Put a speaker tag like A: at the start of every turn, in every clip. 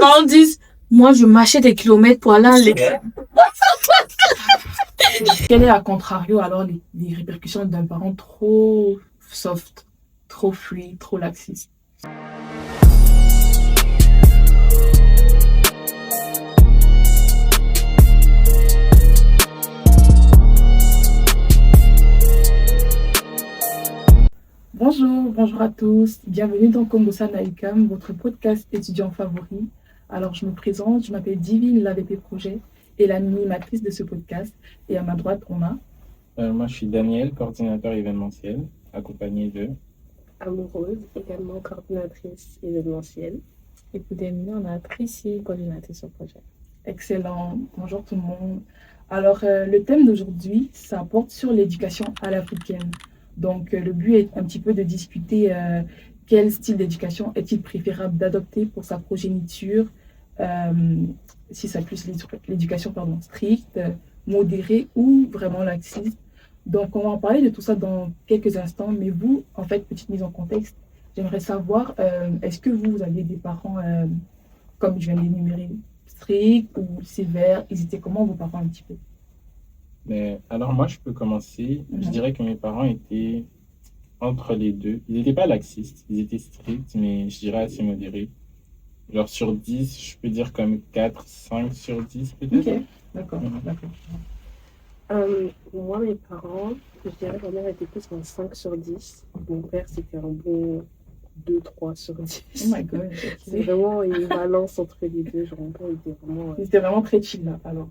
A: parents disent, moi, je marchais des kilomètres pour aller à l'école.
B: Quel est, à contrario, alors, les répercussions d'un parent trop soft, trop free, trop laxiste? Bonjour à tous. Bienvenue dans Kombosa Naïkam, votre podcast étudiant favori. Alors, je me présente, je m'appelle Divine, l'AVP Projet, et l'animatrice de ce podcast. Et à ma droite, on a...
C: Moi, je suis Daniel, coordinateur événementiel, accompagné de...
D: Amoureuse, également coordinatrice événementielle.
E: Et pour terminer, on a Tracy, coordinatrice au projet.
B: Excellent. Bonjour tout le monde. Alors, le thème d'aujourd'hui, ça porte sur l'éducation à l'africaine. Donc, le but est un petit peu de discuter quel style d'éducation est-il préférable d'adopter pour sa progéniture, si ça plus l'éducation stricte, modérée ou vraiment laxiste. Donc, on va en parler de tout ça dans quelques instants. Mais vous, en fait, petite mise en contexte, j'aimerais savoir, est-ce que vous avez des parents, comme je viens d'énumérer, stricts ou sévères? Ils étaient comment vos parents un petit peu?
C: Mais alors, moi, je peux commencer. Je dirais que mes parents étaient entre les deux. Ils n'étaient pas laxistes, ils étaient stricts, mais je dirais assez modérés. Genre sur 10, je peux dire comme 4, 5 sur 10 peut-être.
B: Ok, d'accord.
D: Moi, mes parents, je dirais que ma mère était plus un 5 sur 10. Mon père, c'était un bon 2, 3 sur 10.
B: Oh my god.
D: C'est vraiment une balance entre les deux. Genre, mon père était vraiment...
B: Ils étaient vraiment très chill là, alors.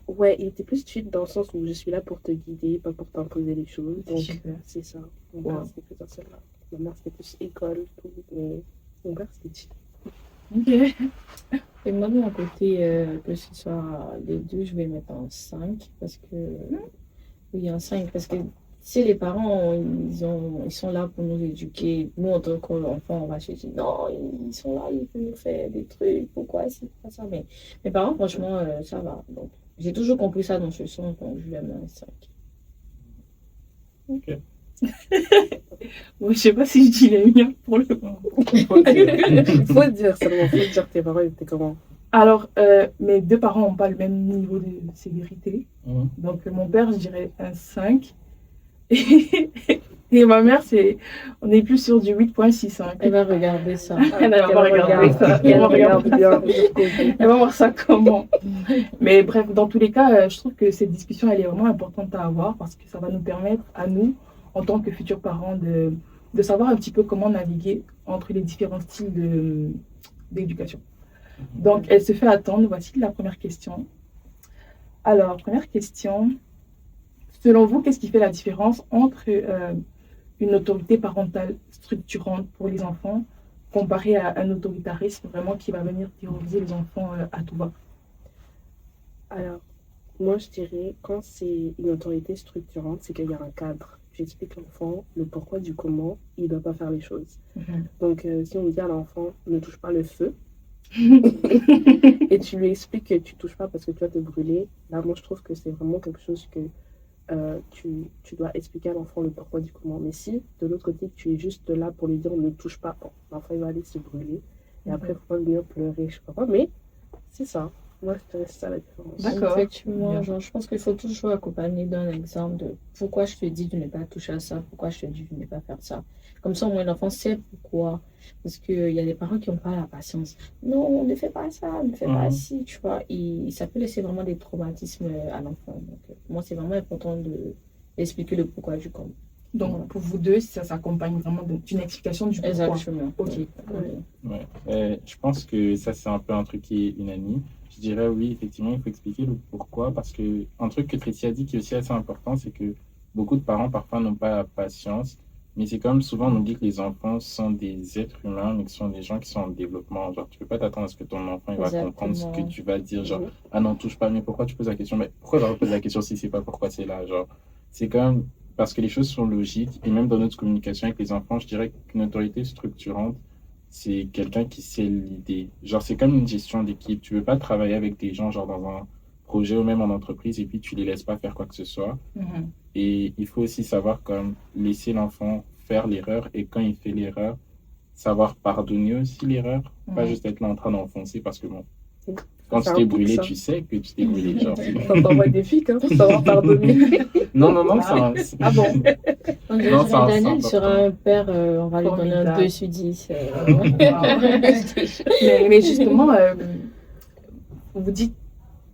D: Ouais, il était plus chill dans le sens où je suis là pour te guider, pas pour t'imposer les choses. Donc, c'est ça. Mon père, c'était plus dans celle-là. Ma mère, c'était plus école, tout. Mais mon père, c'était chill.
B: Ok.
E: Et moi, de mon côté, que ce soit les deux, je vais mettre en 5 parce que... Oui, en 5 parce que si les parents, ils sont là pour nous éduquer, nous, en tant qu'enfants, on va se dire non, ils sont là, ils peuvent nous faire des trucs, pourquoi c'est pas ça. Mais mes parents, franchement, ça va. Donc, j'ai toujours compris ça dans ce sens, donc je vais mettre un 5.
C: Ok.
B: Bon, je sais pas si je dis les miens pour le coup.
D: Faut dire seulement, faut dire tes parents étaient comment?
B: Alors, mes deux parents n'ont pas le même niveau de sévérité. Donc, mon père, je dirais un 5. Et ma mère, on est plus sur du 8.65.
E: Elle va regarder ça.
B: Elle va regarder ça. Elle va voir ça comment. Mais bref, dans tous les cas, je trouve que cette discussion, elle est vraiment importante à avoir parce que ça va nous permettre à nous, en tant que futurs parents, de savoir un petit peu comment naviguer entre les différents styles d'éducation. Donc, elle se fait attendre. Voici la première question. Alors, première question. Selon vous, qu'est-ce qui fait la différence entre une autorité parentale structurante pour les enfants comparée à un autoritarisme vraiment qui va venir terroriser les enfants à tout va?
D: Alors, moi, je dirais, quand c'est une autorité structurante, c'est qu'il y a un cadre. J'explique à l'enfant le pourquoi du comment il ne doit pas faire les choses. Donc, si on dit à l'enfant, ne touche pas le feu, et tu lui expliques que tu touches pas parce que tu vas te brûler, là, moi, je trouve que c'est vraiment quelque chose que tu dois expliquer à l'enfant le pourquoi du comment. Mais si, de l'autre côté, tu es juste là pour lui dire, ne touche pas, bon, l'enfant, il va aller se brûler, et après, il faut pas venir pleurer, je sais pas quoi, mais c'est ça. Moi, je dirais ça la différence.
B: D'accord.
E: Effectivement, genre, je pense qu'il faut toujours accompagner d'un exemple de pourquoi je te dis de ne pas toucher à ça, pourquoi je te dis de ne pas faire ça. Comme ça, au moins, l'enfant sait pourquoi. Parce qu'il y a des parents qui n'ont pas la patience. Non, ne fais pas ça, ne fais pas ci, tu vois. Et ça peut laisser vraiment des traumatismes à l'enfant. Donc, pour moi, c'est vraiment important d'expliquer le pourquoi du comment.
B: Donc, voilà. Pour vous deux, ça s'accompagne vraiment d'une explication du pourquoi.
E: Exactement.
B: Ok.
C: Ouais. Je pense que ça, c'est un peu un truc qui est unanime. Je dirais oui, effectivement, il faut expliquer le pourquoi, parce que un truc que Tracy a dit qui est aussi assez important, c'est que beaucoup de parents parfois n'ont pas la patience, mais c'est comme souvent on dit que les enfants sont des êtres humains, mais que sont des gens qui sont en développement. Genre, tu peux pas t'attendre à ce que ton enfant il va comprendre ce que tu vas dire, genre ah non, touche pas, mais pourquoi tu poses la question? Mais pourquoi il va poser la question si c'est pas pourquoi c'est là? Genre, c'est comme parce que les choses sont logiques, et même dans notre communication avec les enfants, je dirais qu'une autorité structurante, c'est quelqu'un qui sait l'idée. Genre, c'est comme une gestion d'équipe. Tu veux pas travailler avec des gens, genre dans un projet ou même en entreprise, et puis tu les laisses pas faire quoi que ce soit. Et il faut aussi savoir comme laisser l'enfant faire l'erreur, et quand il fait l'erreur, savoir pardonner aussi l'erreur, pas
B: Mhm.
C: juste être là en train d'enfoncer parce que bon,
D: Mm.
C: quand
D: C'est
C: tu
D: un
C: t'es
D: bouc,
C: brûlé,
D: ça.
C: tu sais que tu t'es brûlé. Genre,
D: Ça t'envoie des filles, hein, pour savoir pardonner.
C: non, non, non,
B: Ah, ah bon?
E: Donc, je
C: Non,
E: dirais
C: c'est
E: Daniel sera
C: important.
E: un père, on va lui donner un
B: Formidable.
E: 2/10.
B: Mais justement, vous dites,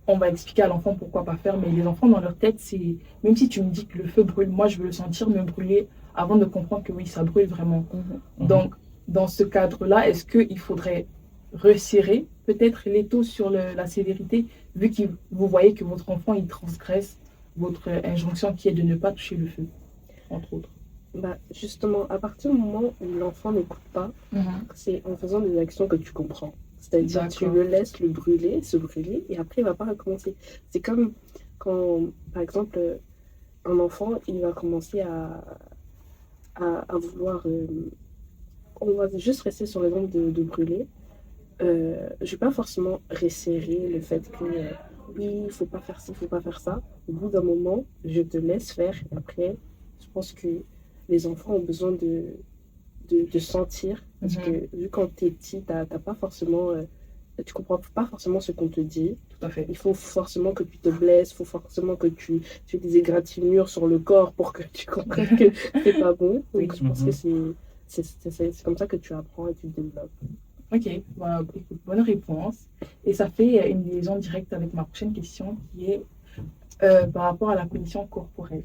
B: on va expliquer à l'enfant pourquoi pas faire, mais les enfants dans leur tête, c'est, même si tu me dis que le feu brûle, moi je veux le sentir me brûler avant de comprendre que oui, ça brûle vraiment.
C: Mhm.
B: Donc, dans ce cadre-là, est-ce qu'il faudrait resserrer peut-être l'étau sur la sévérité, vu que vous voyez que votre enfant, il transgresse votre injonction qui est de ne pas toucher le feu, entre autres.
D: Bah, justement, à partir du moment où l'enfant n'écoute pas, c'est en faisant des actions que tu comprends. C'est-à-dire, tu
B: D'accord.
D: le laisses le brûler, se brûler, et après, il ne va pas recommencer. C'est comme quand, par exemple, un enfant, il va commencer à vouloir... on va juste rester sur l'exemple de brûler. Je ne vais pas forcément resserrer le fait que, oui, il ne faut pas faire ci, il ne faut pas faire ça. Au bout d'un moment, je te laisse faire, et après, je pense que les enfants ont besoin de sentir, parce que vu quand tu es petit, t'as pas forcément, tu comprends pas forcément ce qu'on te dit.
B: Tout à fait.
D: Il faut forcément que tu te blesses, il faut forcément que tu fais des égratignures sur le corps pour que tu comprennes que c'est pas bon. Donc je pense que c'est comme ça que tu apprends et tu te développes.
B: Ok, bah, écoute, bonne réponse. Et ça fait une liaison directe avec ma prochaine question qui est par rapport à la condition corporelle.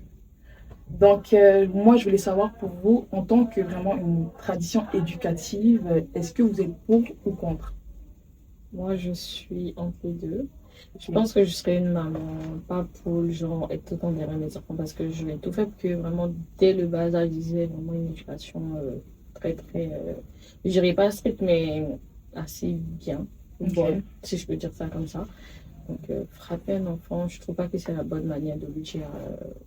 B: Donc, moi, je voulais savoir pour vous, en tant que vraiment une tradition éducative, est-ce que vous êtes pour ou contre?
E: Moi, je suis entre les deux. Je pense que je serais une maman, pas pour le genre être tout le temps derrière mes enfants, parce que je vais tout faire pour que vraiment, dès le bas âge, ils aient vraiment une éducation très, très, je dirais pas stricte, mais assez bien, bonne, si je peux dire ça comme ça. Donc, frapper un enfant, je trouve pas que c'est la bonne manière de lui dire,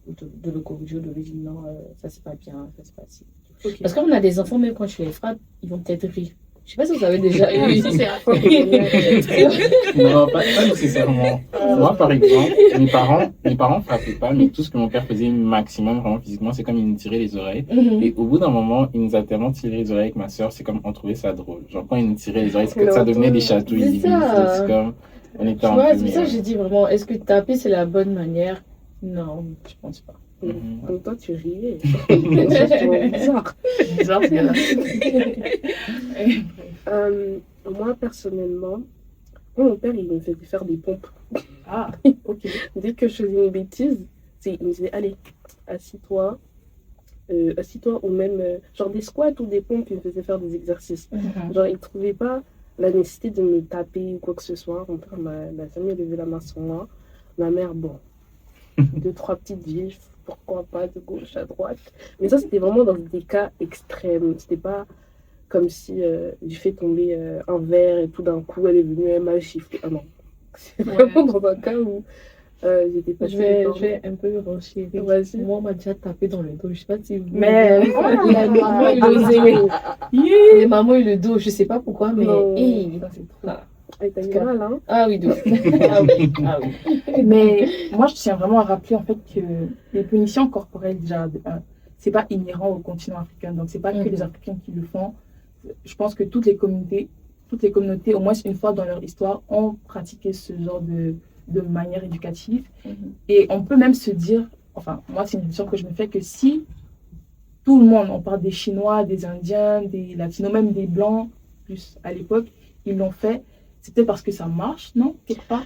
E: de le corriger, de lui dire non, ça c'est pas bien, ça c'est pas si.
B: Ok.
E: Parce qu'on a des enfants, même quand tu les frappes, ils vont peut-être rire. Je sais pas si vous avez déjà eu.
C: Non, pas nécessairement. Moi, par exemple, mes parents frappaient pas, mais tout ce que mon père faisait maximum, vraiment physiquement, c'est comme il nous tirait les oreilles. Et au bout d'un moment, il nous a tellement tiré les oreilles avec ma soeur, c'est comme on trouvait ça drôle. Genre, quand il nous tirait les oreilles, ça devenait des chatouilles.
E: C'est ça.
C: C'est comme, on était
E: Tu
C: un
E: vois,
C: peu
E: c'est pour ça que
C: meilleurs.
E: j'ai dit vraiment, est-ce que taper c'est la bonne manière? Non, je pense pas.
D: Donc toi, tu riais. C'est bizarre.
B: Bizarre, c'est là.
D: Moi, personnellement, mon père, il me faisait faire des pompes.
B: Ah, ok.
D: Dès que je faisais une bêtise, il me disait, allez, assis-toi. Assis-toi, ou même, genre des squats ou des pompes, il me faisait faire des exercices. Genre, il ne trouvait pas la nécessité de me taper ou quoi que ce soit. Mon père m'a jamais levé la main sur moi. Ma mère, bon, 2-3 petites vies, pourquoi pas, de gauche à droite. Mais ça, c'était vraiment dans des cas extrêmes. C'était pas comme si j'ai fait tomber un verre et tout d'un coup, elle est venue, elle m'a giflé. Ah non. C'est vraiment dans un cas où j'étais pas
E: Je vais un peu renchérir.
D: Vas-y.
E: Moi, on m'a déjà tapé dans le dos. Je sais pas si vous.
B: Mais
E: les mamans, ils le les mamans, ils le dos. Je sais pas pourquoi, mais.
D: Non.
E: Hey.
B: Ça, c'est trop.
D: Ah, t'as eu mal, hein?
E: Ah oui, donc. Ah oui, ah oui.
B: Mais moi, je tiens vraiment à rappeler en fait que les punitions corporelles, déjà, c'est pas inhérent au continent africain. Donc, c'est pas que les Africains qui le font. Je pense que toutes les communautés, au moins une fois dans leur histoire, ont pratiqué ce genre de manière éducative. Et on peut même se dire, enfin, moi, c'est une vision que je me fais, que si tout le monde, on parle des Chinois, des Indiens, des Latinos, même des Blancs, plus à l'époque, ils l'ont fait, c'est peut-être parce que ça marche, non? Quelque part?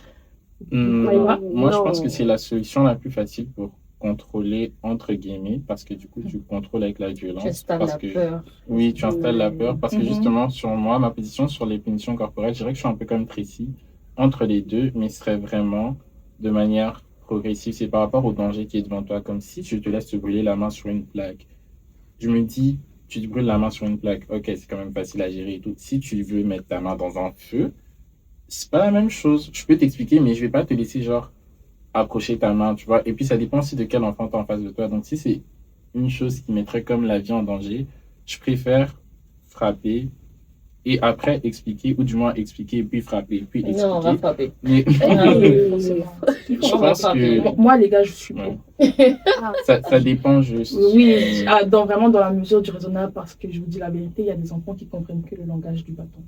C: Moi, je pense que c'est la solution la plus facile pour contrôler, entre guillemets, parce que du coup, tu contrôles avec la violence.
E: Tu installes
C: parce
E: la
C: que,
E: peur.
C: Oui, tu installes la peur, parce que justement, sur moi, ma position sur les punitions corporelles, je dirais que je suis un peu comme Tracy, entre les deux, mais ce serait vraiment de manière progressive. C'est par rapport au danger qui est devant toi, comme si tu te laisses te brûler la main sur une plaque. Je me dis, tu te brûles la main sur une plaque, ok, c'est quand même facile à gérer et tout. Si tu veux mettre ta main dans un feu, c'est pas la même chose. Je peux t'expliquer, mais je vais pas te laisser genre accrocher ta main, tu vois. Et puis ça dépend aussi de quel enfant t'as en face de toi. Donc si c'est une chose qui mettrait comme la vie en danger, je préfère frapper et après expliquer, ou du moins expliquer, puis frapper, puis expliquer.
E: Non, on va frapper.
C: Mais
E: Ah oui,
C: je
E: on va
C: pense
E: frapper.
C: que
B: Moi, les gars, je suis
C: ouais,
B: pour.
C: ça dépend juste.
B: Oui, vraiment dans la mesure du raisonnable, parce que je vous dis la vérité, il y a des enfants qui comprennent que le langage du bâton.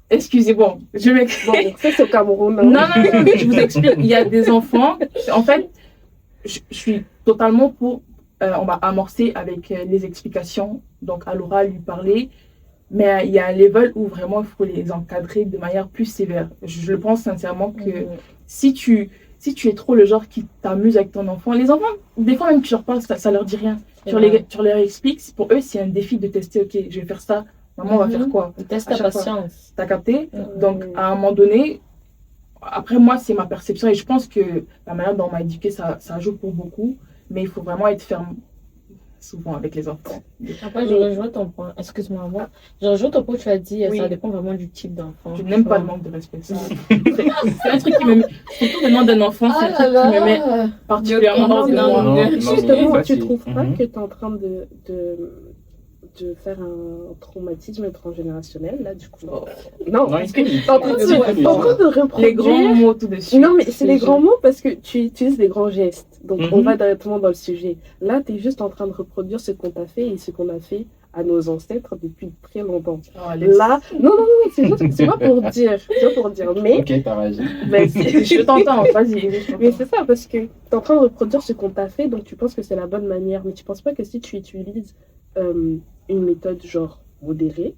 B: Excusez-moi, je m'explique.
D: Bon, ça, c'est au Cameroun.
B: Non, je vous explique. Il y a des enfants, en fait, je suis totalement pour, on va amorcer avec les explications, donc à l'oral, lui parler, mais il y a un level où vraiment il faut les encadrer de manière plus sévère. Je le pense sincèrement que si tu es trop le genre qui t'amuse avec ton enfant, les enfants, des fois même tu leur parles, ça leur dit rien. Tu leur expliques, pour eux c'est un défi de tester, ok, je vais faire ça, maman va faire quoi?
E: Teste
B: À
E: ta
B: chaque fois.
E: patience.
B: T'as capté? Donc à un moment donné, après moi c'est ma perception et je pense que la manière dont on m'a éduqué, ça joue pour beaucoup, mais il faut vraiment être ferme souvent avec les enfants.
E: Après, je rejoins ton point. Excuse-moi, moi. Je rejoins ton point, tu as dit,
B: Oui.
E: ça dépend vraiment du type d'enfant.
B: Je n'aime pas le manque de respect. C'est un truc qui me met, surtout venant d'un enfant, c'est un truc qui me met particulièrement hors de moi.
C: Non,
D: Justement,
C: mais ça,
D: tu
C: c'est-
D: trouves pas
C: Mhm.
D: que tu es en train de faire un traumatisme transgénérationnel, là, du coup? Non,
C: Non,
D: parce
C: il
D: que
C: faut-
D: t'es en train
C: il faut-
D: de, t'es en train de reproduire...
B: Les grands mots tout de suite.
D: Non, mais c'est les grands mots parce que tu utilises des grands gestes. Donc, on va directement dans le sujet. Là, tu es juste en train de reproduire ce qu'on t'a fait et ce qu'on a fait à nos ancêtres depuis très longtemps.
B: Oh, Alex.
D: Là, non, c'est pas pour dire. C'est pas pour dire. Mais,
C: Ok, t'as raison.
B: Je t'entends, vas-y.
D: mais c'est ça, parce que tu es en train de reproduire ce qu'on t'a fait, donc tu penses que c'est la bonne manière. Mais tu penses pas que si tu utilises une méthode genre modérée,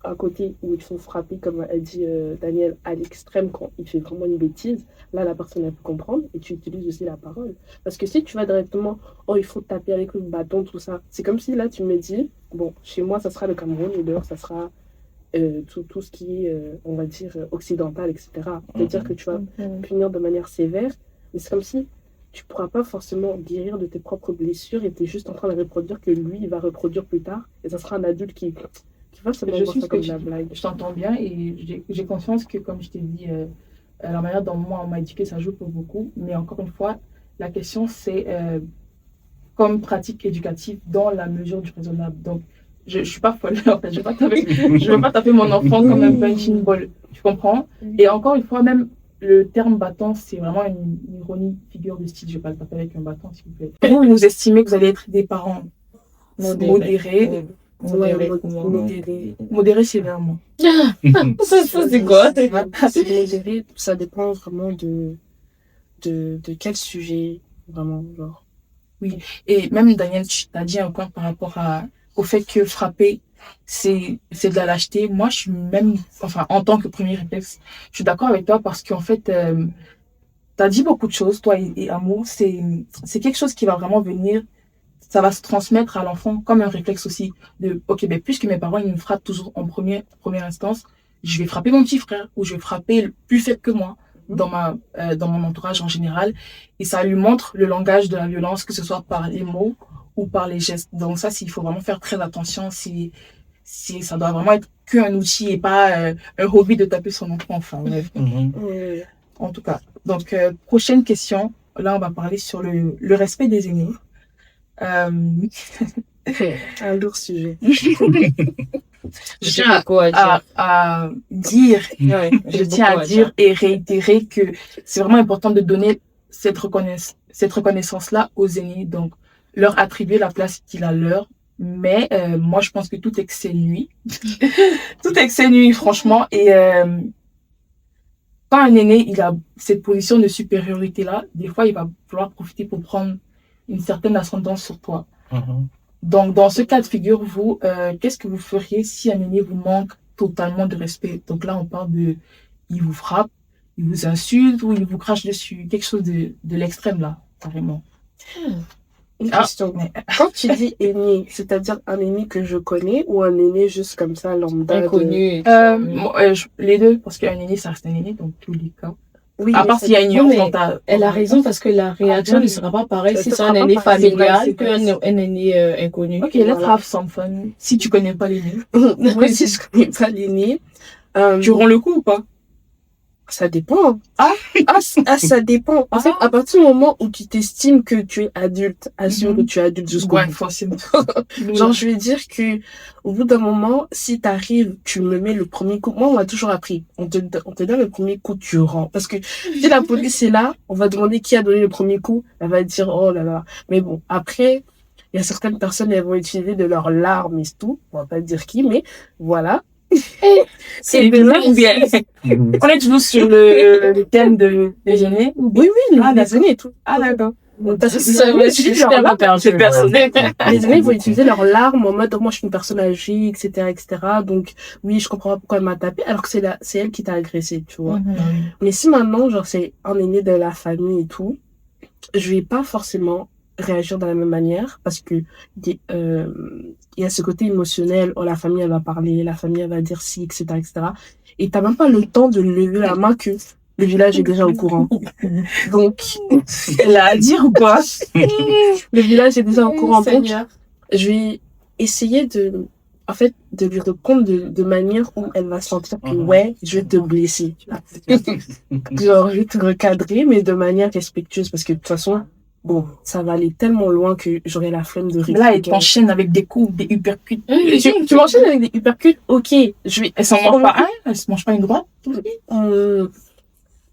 D: à côté où il faut frapper, comme a dit Daniel, à l'extrême quand il fait vraiment une bêtise, là la personne elle peut comprendre et tu utilises aussi la parole. Parce que si tu vas directement, oh il faut taper avec le bâton, tout ça, c'est comme si là tu me dis, bon, chez moi ça sera le Cameroun et dehors ça sera tout ce qui est, on va dire, occidental, etc. C'est-à-dire que tu vas punir de manière sévère, mais c'est comme si tu ne pourras pas forcément guérir de tes propres blessures et tu es juste en train de reproduire que lui il va reproduire plus tard et ça sera un adulte qui va seulement
B: Je
D: voir
B: suis
D: ça
B: ce que
D: comme
B: tu
D: de la
B: dis.
D: blague.
B: Je t'entends bien et j'ai conscience que, comme je t'ai dit, la manière dont moi on m'a éduqué, ça joue pour beaucoup. Mais encore une fois, la question c'est comme pratique éducative dans la mesure du raisonnable. Donc, je ne suis pas folle, en fait. Je ne veux pas taper mon enfant comme un punching ball. Tu comprends? Et encore une fois, même le terme bâton, c'est vraiment une ironie, figure de style. Je ne vais pas le taper avec un bâton, s'il vous plaît. Vous estimez que vous allez être des parents modérés. Modérés sévèrement.
E: Ça, c'est quoi?
D: C'est modéré, ça dépend vraiment de quel sujet, vraiment, genre.
B: Et même Daniel, tu as dit un point par rapport au fait que frapper, c'est de la lâcheté. Moi, je suis même, enfin, en tant que premier réflexe, je suis d'accord avec toi parce qu'en fait, tu as dit beaucoup de choses, toi et Amour. C'est quelque chose qui va vraiment venir, ça va se transmettre à l'enfant comme un réflexe aussi de, ok, ben, puisque mes parents, ils me frappent toujours en première instance, je vais frapper mon petit frère ou je vais frapper le plus faible que moi dans mon entourage en général. Et ça lui montre le langage de la violence, que ce soit par les mots ou par les gestes. Donc ça, il faut vraiment faire très attention si ça doit vraiment être qu'un outil et pas un hobby de taper son enfant. Enfin, bref. En tout cas. Donc, prochaine question. Là, on va parler sur le respect des aînés.
D: Un lourd sujet.
B: Je tiens à dire, je tiens à dire et réitérer que c'est vraiment important de donner cette reconnaissance-là aux aînés, donc leur attribuer la place qu'il a leur. Mais moi, je pense que tout excès nuit. Tout excès nuit, franchement. Et quand un aîné, il a cette position de supériorité-là, des fois, il va vouloir profiter pour prendre une certaine ascendance sur toi. Donc, dans ce cas de figure, vous, qu'est-ce que vous feriez si un aîné vous manque totalement de respect? Donc là, on parle il vous frappe, il vous insulte ou il vous crache dessus. Quelque chose de l'extrême, là, carrément.
D: Une question. Quand tu dis aîné, c'est-à-dire un aîné que je connais ou un aîné juste comme ça, lambda?
E: Inconnu.
B: Les deux, parce qu'un aîné, ça reste un aîné, dans tous les cas.
D: Oui,
B: à part s'il y a une
E: Non, mais
B: nuance.
E: elle a raison parce que la réaction ne sera pas pareille si c'est un aîné familial qu'un aîné inconnu.
B: Ok, let's have some fun. Si tu connais pas l'aîné.
D: Moi, si je connais pas l'aîné.
B: Tu rends le coup ou pas?
D: Ça dépend. Ça dépend. En fait, à partir du moment où tu t'estimes que tu es adulte, assume que tu es adulte jusqu'au
B: Ouais,
D: bout.
B: forcément.
D: Genre, je vais dire que, au bout d'un moment, si t'arrives, tu me mets le premier coup. Moi, on m'a toujours appris. On te donne le premier coup, tu rends. Parce que si la police est là, on va demander qui a donné le premier coup. Elle va dire, oh là là. Mais bon, après, il y a certaines personnes, elles vont utiliser de leurs larmes et tout. On va pas dire qui, mais voilà.
B: C'est bien. On est toujours sur le thème de déjeuner.
D: Oui, les
B: Ah,
D: déjeuners et tout.
B: Ah, d'accord.
D: Parce que
E: Ça va, je suis un peu perdue.
B: C'est personnel.
D: les amis vont utiliser leurs larmes en mode, moi, je suis une personne âgée, etc. Donc, oui, je comprends pas pourquoi elle m'a tapé, alors que c'est elle qui t'a agressé, tu vois. Mais si maintenant, genre, c'est un aîné de la famille et tout, je vais pas forcément réagir de la même manière parce que il y a ce côté émotionnel. Oh, la famille, elle va parler, la famille, elle va dire si, etc. Et t'as même pas le temps de lever la main que le village est déjà au courant. Donc,
B: Elle a à dire ou quoi?
D: le village est déjà au courant. Donc,
E: Seigneur.
D: je vais essayer de lui répondre de manière où elle va sentir que, ouais, je vais te blesser. Genre, je vais te recadrer, mais de manière respectueuse, parce que de toute façon, bon, ça va aller tellement loin que j'aurai la flemme de
B: Là, elle
D: récupérer.
B: t'enchaîne avec des coups, des uppercuts.
D: Tu m'enchaînes avec des uppercuts? Ok, je vais...
B: Elle s'en mange pas un, elle se mange pas une droite.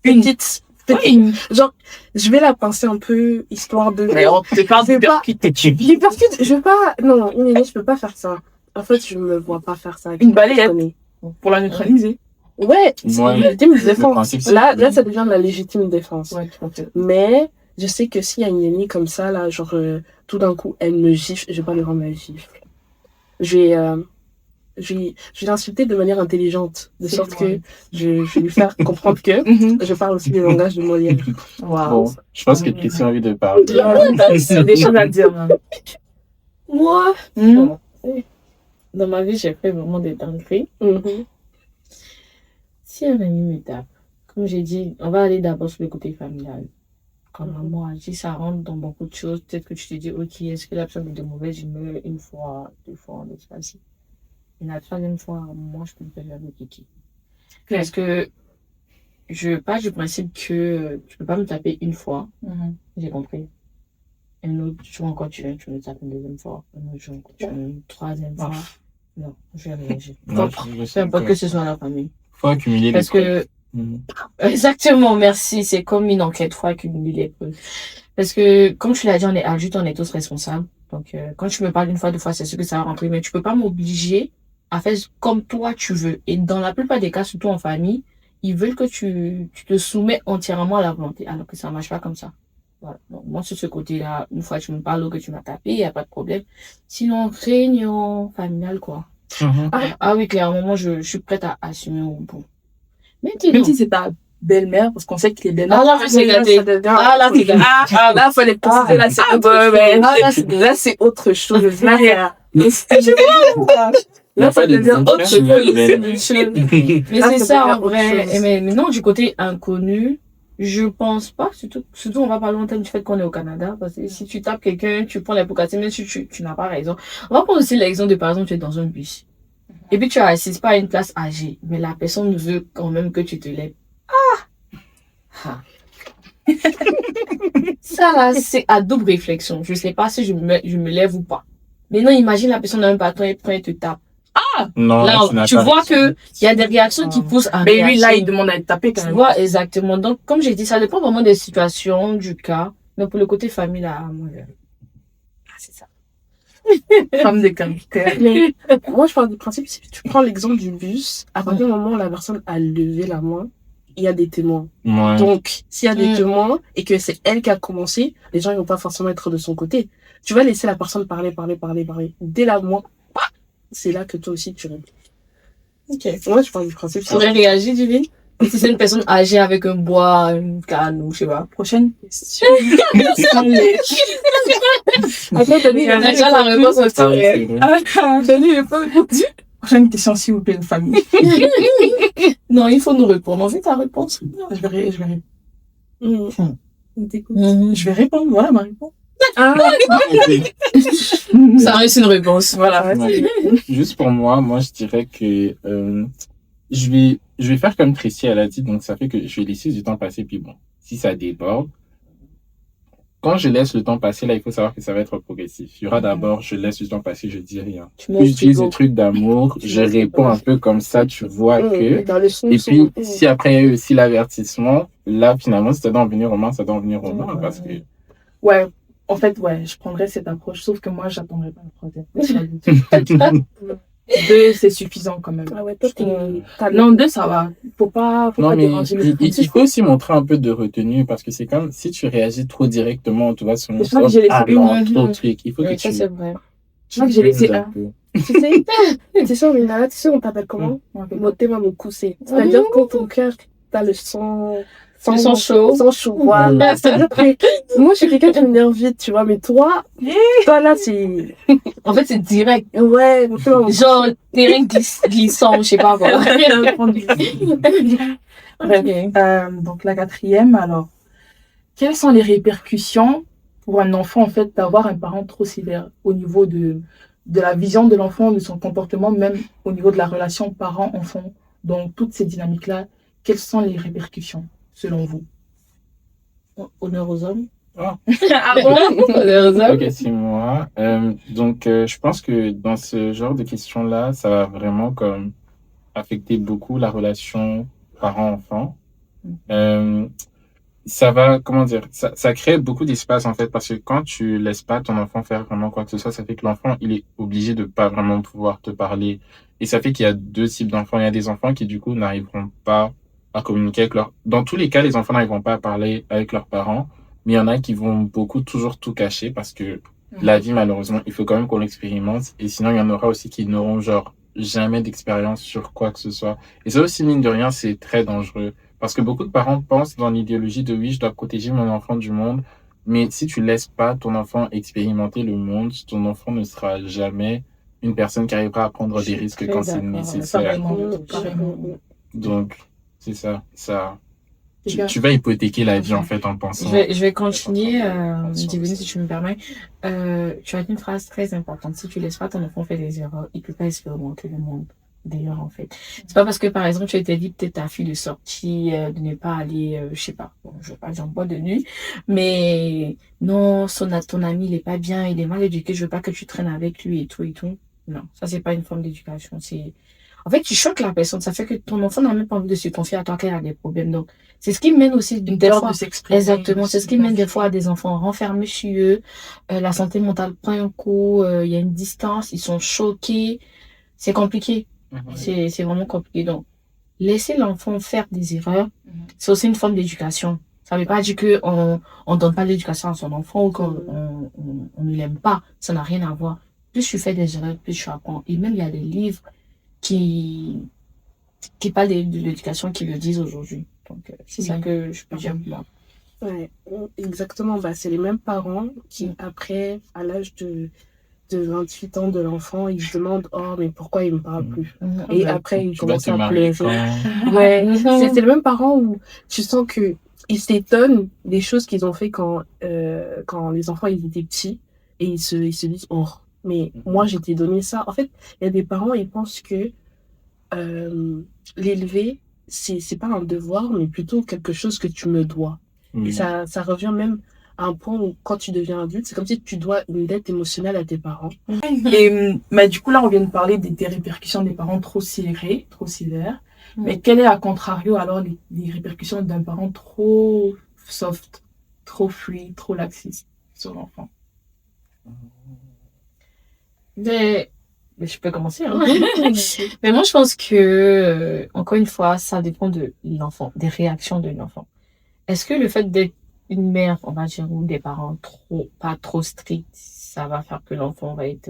D: Petite.
B: Oui.
D: Genre, je vais la pincer un peu, histoire de...
B: Mais on te parle
D: Je vais pas-
B: d'uppercuts, tu vis.
D: L'uppercut, je veux pas... Non, une aînée, je peux pas faire ça. En fait, je me vois pas faire ça. avec
B: Une
D: qui je
B: balayette.
D: connais.
B: Pour la neutraliser.
D: Ouais, c'est
C: Ouais,
D: une légitime
C: le
D: défense.
C: principe, c'est
D: Là,
C: que-
D: ça devient de la légitime défense.
B: Ouais, tu comprends.
D: Mais je sais que s'il y a une ennemie comme ça, là, genre, tout d'un coup, elle me gifle, je vais pas lui rendre la gifle. Je vais l'insulter de manière intelligente, de
B: C'est
D: sorte
B: vrai.
D: que je vais lui faire comprendre que je parle aussi le langage de Molière.
B: Waouh.
C: Bon, je pense que Christian a envie de parler.
B: T'as des choses à dire, hein.
E: Moi,
B: Mhm.
E: dans ma vie, j'ai fait vraiment des dingueries.
D: Mhm.
E: Si un ami me tape, comme j'ai dit, on va aller d'abord sur le côté familial. Comme maman a dit, ça rentre dans beaucoup de choses. Peut-être que tu te dis, ok, est-ce que la personne est de mauvaise humeur une fois, deux fois, on est passé. Et la troisième fois, moi, je préfère le kiki. Parce que je pars du principe que tu peux pas me taper une fois, j'ai compris. Un autre jour encore, tu me tapes une deuxième fois. Un autre jour encore, tu me une troisième fois. Non, je vais réagir.
C: Non, je
E: Peu
C: sais
E: importe
C: pas.
E: que ce soit la famille.
C: Faut accumuler les
E: Parce que
C: Mhm.
E: exactement, merci. C'est comme une enquête, faut accumuler les preuves. Parce que, comme tu l'as dit, on est adulte, on est tous responsables. Donc, quand tu me parles une fois, deux fois, c'est sûr que ça va rentrer. Mais tu peux pas m'obliger à faire comme toi tu veux. Et dans la plupart des cas, surtout en famille, ils veulent que tu te soumets entièrement à la volonté. Alors que ça marche pas comme ça. Voilà. Donc, moi, sur ce côté-là, une fois tu me parles ou que tu m'as tapé, il n'y a pas de problème. Sinon, réunion familiale, quoi.
C: Mhm.
E: Ah oui, clairement, moi, je suis prête à assumer au bout. Mais
B: Même si c'est ta belle-mère, parce qu'on sait que les belles-mères.
E: Ah là, c'est gâté. Ah là, c'est gâté.
D: Là, faut les préciser, là, c'est là, c'est autre chose. Là,
C: Il y a pas de
D: devient autre
C: différence,
D: chose.
E: Mais
D: Ah,
E: c'est
D: ça
E: ça,
D: peut
E: en
D: faire autre
E: vrai.
D: chose.
E: Mais non, du côté inconnu, je pense pas, surtout on va parler en termes du fait qu'on est au Canada, parce que si tu tapes quelqu'un, tu prends la boucatine, même si tu n'as pas raison. On va prendre aussi l'exemple de, par exemple, tu es dans un bus. Et puis tu assistes pas à une place âgée, mais la personne veut quand même que tu te lèves. Ah! Ça là, c'est à double réflexion. Je sais pas si je me lève ou pas. Mais non, imagine la personne a un bâton et prend et te tape.
C: Non,
E: Là,
C: n'as
E: tu
C: pas
E: vois
C: réussi.
E: que il y a des réactions qui poussent à
B: Mais lui, là,
E: réagir.
B: il demande à être tapé quand
E: Tu
B: même.
E: vois, exactement. Donc, comme j'ai dit, ça dépend vraiment des situations, du cas. Mais pour le côté famille, là, moi, c'est ça.
B: Femme de caractère.
D: Mais moi, je parle du principe, si tu prends l'exemple du bus, à partir du moment où la personne a levé la main, il y a des témoins.
C: Ouais.
D: Donc, s'il y a des témoins et que c'est elle qui a commencé, les gens ils vont pas forcément être de son côté. Tu vas laisser la personne parler. Dès la mois, c'est là que toi aussi tu réponds.
E: Ok.
D: Moi, je parle du principe.
E: Tu aurais réagi, Divine? Si c'est une personne âgée avec un bois, une canne ou je sais pas.
B: Prochaine question.
D: Attends, Dani,
E: On a déjà la réponse au
C: Ah,
E: temps.
C: c'est vrai.
B: Dani n'est pas répondu. Prochaine question, s'il vous plaît, une famille.
E: Non, il faut nous répondre. On fait ta réponse.
B: Je vais
E: Mhm.
B: répondre. Voilà ma réponse.
D: Ah,
E: Ça reste une réponse.
B: Voilà.
C: Ouais. Juste pour moi, je dirais que je vais faire comme Tracy, elle a dit, donc ça fait que je vais laisser du temps passer, puis bon, si ça déborde, quand je laisse le temps passer, là, il faut savoir que ça va être progressif. Il y aura d'abord, je laisse le temps passer, je dis rien.
E: Tu montes
C: J'utilise
E: frigo.
C: des trucs d'amour, je réponds un peu comme ça, tu vois que...
D: Dans le son.
C: Et puis, si après, il y a eu aussi l'avertissement, là, finalement, si ça doit en venir aux mains, ça doit en venir aux mains, parce que...
B: Ouais, en fait, ouais, je prendrais cette approche, sauf que moi, j'attendrai pas la troisième. 2, c'est suffisant quand même.
D: Ah ouais, toi,
B: Non, 2, ça va. Faut pas
C: Non, mais
B: déranger le
C: il faut aussi montrer un peu de retenue, parce que c'est comme si tu réagis trop directement, tu vois, sur mon
B: Je crois que j'ai laissé
C: ah
B: une
C: non,
B: heure.
C: trop de trucs. Il faut que
E: Oui, ça,
C: tu...
E: c'est vrai.
B: Je crois que j'ai laissé
C: un
B: un.
C: peu.
D: Tu sais, tu sais, on t'appelle comment? Motema Mokuse. C'est-à-dire quand ton cœur, t'as le sang.
E: Le sang chaud.
D: Sang chaud, voilà. C'est-à-dire que moi, je suis quelqu'un qui m'énerve vite, tu vois, mais toi là, c'est.
E: En fait, c'est direct.
D: Ouais, Motema Mokuse.
E: Genre, terrain glissant, je sais pas quoi.
B: Bref, donc la 4e, alors, quelles sont les répercussions pour un enfant, en fait, d'avoir un parent trop sévère au niveau de la vision de l'enfant, de son comportement, même au niveau de la relation parent-enfant, donc toutes ces dynamiques-là, quelles sont les répercussions, selon vous?
E: Honneur aux hommes.
C: Ah.
E: Ah bon? Honneur aux hommes.
C: Ok, c'est moi. Donc, je pense que dans ce genre de questions-là, ça va vraiment comme affecter beaucoup la relation parent-enfant. Ça va, comment dire, ça crée beaucoup d'espace en fait, parce que quand tu laisses pas ton enfant faire vraiment quoi que ce soit, ça fait que l'enfant, il est obligé de pas vraiment pouvoir te parler. Et ça fait qu'il y a 2 types d'enfants. Il y a des enfants qui, du coup, n'arriveront pas à communiquer avec leurs... Dans tous les cas, les enfants n'arriveront pas à parler avec leurs parents, mais il y en a qui vont beaucoup toujours tout cacher parce que la vie, malheureusement, il faut quand même qu'on l'expérimente. Et sinon, il y en aura aussi qui n'auront genre jamais d'expérience sur quoi que ce soit. Et ça aussi, mine de rien, c'est très dangereux. Parce que beaucoup de parents pensent dans l'idéologie de oui, je dois protéger mon enfant du monde. Mais si tu laisses pas ton enfant expérimenter le monde, ton enfant ne sera jamais une personne qui arrivera à prendre des risques quand c'est nécessaire.
B: Carrément.
C: Donc, c'est ça. Tu vas hypothéquer la vie en fait en pensant.
E: Je vais continuer, Divine, si tu me permets. Tu as dit une phrase très importante. Si tu laisses pas ton enfant faire des erreurs, il peut pas expérimenter le monde. D'ailleurs, en fait. C'est pas parce que, par exemple, tu t'es dit peut-être ta fille de sortie, de ne pas aller, je sais pas, bon, je vais pas dire en boîte de nuit, mais non, ton ami, il est pas bien, il est mal éduqué, je veux pas que tu traînes avec lui et tout et tout. Non, ça, c'est pas une forme d'éducation. En fait, tu choques la personne. Ça fait que ton enfant n'a même pas envie de se confier à toi qu'elle a des problèmes. Donc, c'est ce qui mène aussi
B: Une
E: des
B: peur
E: fois.
B: de s'exprimer.
E: Exactement. C'est ce qui mène des fois à des enfants renfermés chez eux. La santé mentale prend un coup. Il y a une distance. Ils sont choqués. C'est compliqué. C'est vraiment compliqué. Donc, laisser l'enfant faire des erreurs, c'est aussi une forme d'éducation. Ça ne veut pas dire qu'on donne pas d'éducation à son enfant ou qu'on on ne l'aime pas. Ça n'a rien à voir. Plus tu fais des erreurs, plus tu apprends. Et même, il y a des livres qui parlent de l'éducation qui le disent aujourd'hui. Donc, c'est ça que je peux dire pour moi.
D: Ouais, exactement. Bah, c'est les mêmes parents qui, après, à l'âge de 28 ans de l'enfant, ils se demandent « Oh, mais pourquoi il ne me parle plus ?» Et après, ils commencent à pleurer. Ouais, c'est le même parent où tu sens qu'ils s'étonnent des choses qu'ils ont fait quand les enfants ils étaient petits et ils se disent « Oh, mais moi, j'ai été donné ça. » En fait, il y a des parents, ils pensent que l'élever, c'est pas un devoir, mais plutôt quelque chose que tu me dois. Et ça revient même à un point où, quand tu deviens adulte, c'est comme si tu dois une dette émotionnelle à tes parents.
B: Et du coup, là, on vient de parler des répercussions des parents trop serrés, trop sévères. Mais quel est, à contrario, alors, les répercussions d'un parent trop soft, trop free, trop laxiste sur l'enfant?
E: Mais je peux commencer, hein. Mais moi, je pense que, encore une fois, ça dépend de l'enfant, des réactions de l'enfant. Est-ce que le fait d'être une mère, on va dire, ou des parents pas trop stricts, ça va faire que l'enfant va être...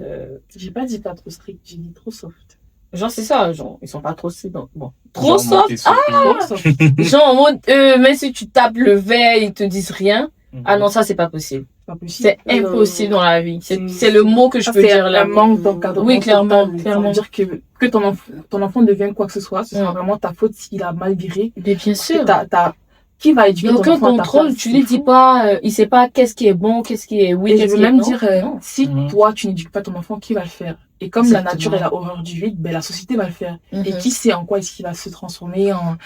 B: J'ai pas dit pas trop strict, j'ai dit trop soft.
E: Genre, c'est ça, genre, ils sont pas trop stricts, donc bon.
C: Trop soft?
B: Trop soft.
E: Genre, en mode, même si tu tapes le verre, ils te disent rien. Ah non, ça, c'est pas possible. C'est impossible dans la vie. C'est le mot que je peux dire là.
B: C'est un manque d'encadrement.
E: Oui, clairement.
B: C'est-à-dire que ton enfant devienne quoi que ce soit, ce sera vraiment ta faute s'il a mal viré.
E: Mais bien sûr.
B: T'as qui va éduquer
A: Il n'y a
B: ton
A: aucun
B: enfant à ta
A: contrôle,
B: place?
A: tu lui dis pas, il sait pas qu'est-ce qui est bon, qu'est-ce qui est oui,
B: Et je
A: qu'est-ce
B: veux
A: qui est
B: même
A: non.
B: dire,
A: Non.
B: si
C: Mhm.
B: toi, tu n'éduques pas ton enfant, qui va le faire? Et comme la nature
A: Exactement.
B: est la horreur du vide, ben, la société va le faire. Et
A: Mhm.
B: qui sait en quoi est-ce qu'il va se transformer en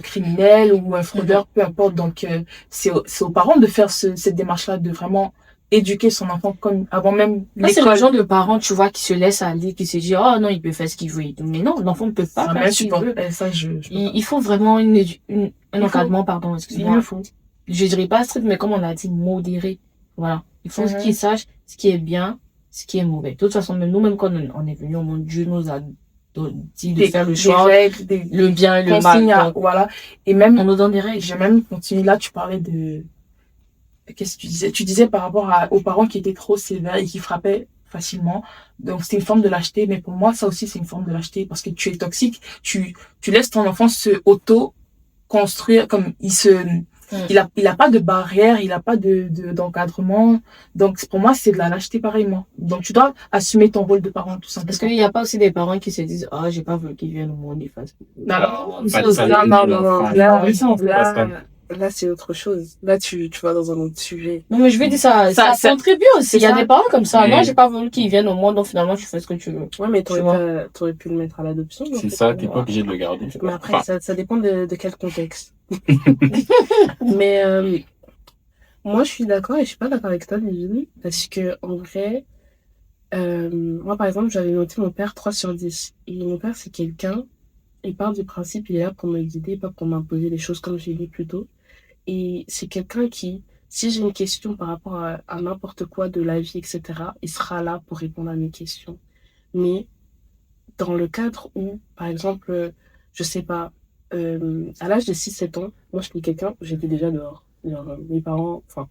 B: criminel ou un fraudeur, peu importe. Donc, c'est aux parents de faire cette démarche-là, de vraiment éduquer son enfant comme avant même
A: Ça, c'est le
B: l'école.
A: genre de parents, tu vois, qui se laissent aller, qui se disent, oh non, il peut faire ce qu'il veut et tout. Mais non, l'enfant ne peut pas
B: Ça
A: faire ce qu'il veut.
B: m'insupporte. Et ça, je peux pas.
A: Il faut vraiment un
B: Il faut.
A: encadrement, pardon,
B: Il
A: excuse-moi.
B: le faut.
A: Je dirais pas strict, mais comme on l'a dit, modéré. Voilà. Il faut
B: Mhm.
A: qu'ils sachent ce qui est bien, ce qui est mauvais. De toute façon, même nous-mêmes, quand on est venus au monde, Dieu nous a dit de faire le choix,
B: Des règles, des
A: le bien et le mal.
B: consignes,
A: Donc,
B: voilà. Et même,
A: on nous donne des règles.
B: j'ai même continué là, tu parlais de, qu'est-ce que tu disais? Tu disais par rapport aux parents qui étaient trop sévères et qui frappaient facilement. Donc, c'est une forme de lâcheté. Mais pour moi, ça aussi, c'est une forme de lâcheté parce que tu es toxique. Tu laisses ton enfant se auto-construire comme il a pas de barrière, il a pas d'encadrement. Donc, pour moi, c'est de la lâcheté pareillement. Donc, tu dois assumer ton rôle de parent, tout
A: Parce
B: simplement.
A: qu'il n'y a pas aussi des parents qui se disent, ah, j'ai pas voulu qu'ils viennent au monde, ils fassent.
B: Non,
C: Pas de
A: Ça,
C: ça,
D: Non, non, non,
C: l'enfant.
D: là,
C: Oui, ça, on fait pas ça.
D: là, c'est autre chose. Là, tu vas dans un autre sujet.
A: Non, mais je vais dire ça,
B: Ça-
A: ça contribue aussi.
B: c'est
A: Il y a
B: ça.
A: des parents comme ça.
C: Mais-
A: Non, j'ai pas voulu qu'ils viennent au monde, donc finalement, tu fais ce que tu veux.
D: Ouais, mais
A: Tu vois.
D: t'aurais pu le mettre à l'adoption. en
C: C'est
D: fait.
C: ça, t'es pas obligé de le garder.
D: Mais après,
C: Enfin,
D: ça dépend de quel contexte. Mais moi, je suis d'accord et je suis pas d'accord avec toi, Lily, parce que en vrai, moi, par exemple, j'avais noté mon père 3/10. Et mon père, c'est quelqu'un, il part du principe, il est là pour me guider, pas pour m'imposer les choses comme j'ai dit plus tôt. Et c'est quelqu'un qui, si j'ai une question par rapport à n'importe quoi de la vie, etc., il sera là pour répondre à mes questions. Mais dans le cadre où, par exemple, je sais pas, à l'âge de 6-7 ans, moi, je suis quelqu'un, j'étais déjà dehors. Genre, mes parents, enfin,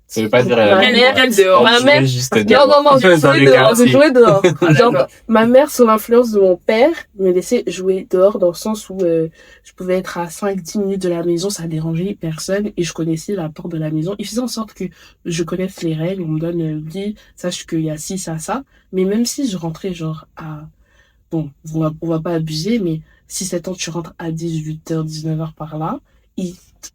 C: ça veut pas dire
D: Ma mère,
B: dehors.
D: ma mère,
C: juste
D: non, non, non,
C: dans les
D: je jouais dehors.
B: Ah,
D: Genre,
B: d'accord.
D: ma mère, sous l'influence de mon père, me laissait jouer dehors dans le sens où je pouvais être à 5-10 minutes de la maison, ça dérangeait personne et je connaissais la porte de la maison. Il faisait en sorte que je connaisse les règles, on me donne, dis, sache qu'il y a ci, ça. Mais même si je rentrais genre à, bon, on va pas abuser, mais 6-7 ans, tu rentres à 18h, 19h par là,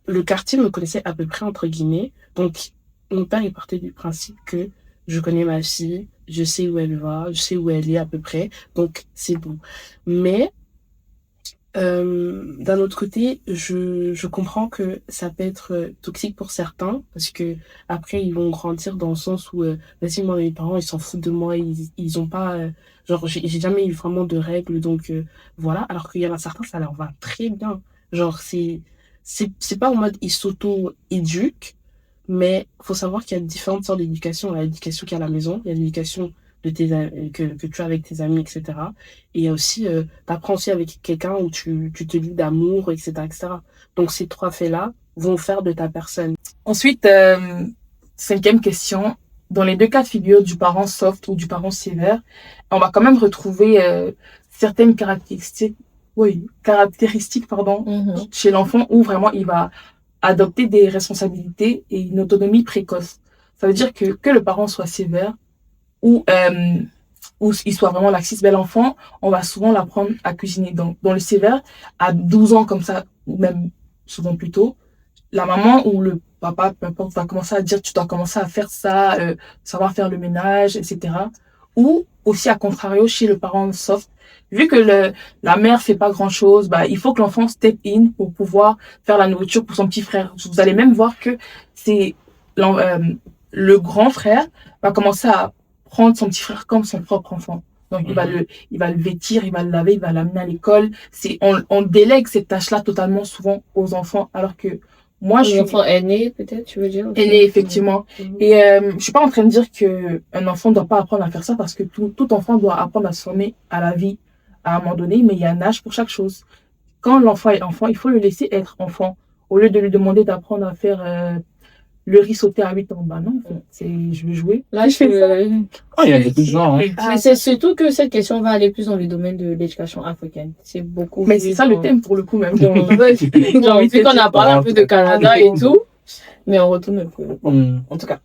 D: le quartier me connaissait à peu près, entre guillemets. Donc, mon père, il partait du principe que je connais ma fille, je sais où elle va, je sais où elle est à peu près, donc c'est bon. Mais d'un autre côté, je comprends que ça peut être toxique pour certains, parce que après ils vont grandir dans le sens où, vas-y, moi mes parents ils s'en foutent de moi, ils ont pas, genre j'ai jamais eu vraiment de règles, donc voilà. Alors qu'il y en a certains, ça leur va très bien. Genre c'est pas en mode ils s'auto-éduquent, mais faut savoir qu'il y a différentes sortes d'éducation. Il y a l'éducation qu'il y a à la maison, il y a l'éducation que tu as avec tes amis, etc. Et il y a aussi, t'apprends aussi avec quelqu'un où tu te lis d'amour, etc., etc. Donc ces trois faits-là vont faire de ta personne.
B: Ensuite, 5e question. Dans les deux cas de figure du parent soft ou du parent sévère, on va quand même retrouver certaines caractéristiques, pardon,
A: Mhm.
B: chez l'enfant où vraiment il va adopter des responsabilités et une autonomie précoce. Ça veut dire que le parent soit sévère ou il soit vraiment laxiste, ben l'enfant, on va souvent l'apprendre à cuisiner. Donc, dans le sévère, à 12 ans comme ça, ou même souvent plus tôt, la maman ou le papa, peu importe, va commencer à dire tu dois commencer à faire ça, savoir faire le ménage, etc. Ou aussi à contrario chez le parent soft, vu que la mère fait pas grand chose, bah il faut que l'enfant step in pour pouvoir faire la nourriture pour son petit frère. Vous allez même voir que c'est le grand frère va commencer à prendre son petit frère comme son propre enfant. Donc il va le vêtir, il va le laver, il va l'amener à l'école. On délègue cette tâche-là totalement souvent aux enfants, alors que moi, je suis
E: L'enfant aîné, peut-être, tu veux dire?
B: aînée, effectivement. Et je suis pas en train de dire que un enfant doit pas apprendre à faire ça, parce que tout enfant doit apprendre à se former à la vie à un moment donné, mais il y a un âge pour chaque chose. Quand l'enfant est enfant, il faut le laisser être enfant, au lieu de lui demander d'apprendre à faire le riz sauté à 8 ans. Bah non, en fait, je veux jouer.
E: Là, je fais
C: Oh, il y a beaucoup de gens, hein.
E: Mais c'est surtout que cette question va aller plus dans le domaine de l'éducation africaine. C'est beaucoup.
B: Mais
E: plus
B: c'est ça le
E: dans-
B: thème pour le coup même.
E: dans- Genre, vu qu'on a parlé un peu de Canada et tout, mais on retourne un peu.
C: Mm.
E: En tout cas.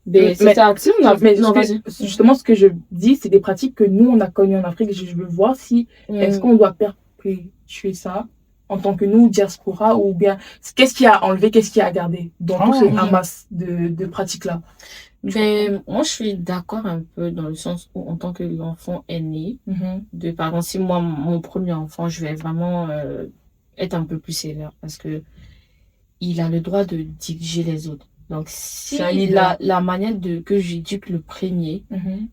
E: Mais c'est
B: Mais-
E: ça.
B: Mais
E: Non, vas-y.
B: justement, ce que je dis, c'est des pratiques que nous, on a connues en Afrique. Je veux voir si, est-ce qu'on doit perpétuer ça en tant que nous, diaspora, ou bien qu'est-ce qui a enlevé, qu'est-ce qui a gardé dans tous ces amas de pratiques-là?
A: Mais moi, je suis d'accord un peu dans le sens où, en tant que l'enfant est né, par exemple, si moi, mon premier enfant, je vais vraiment être un peu plus sévère parce que il a le droit de diriger les autres. Donc, si la manière que j'éduque le premier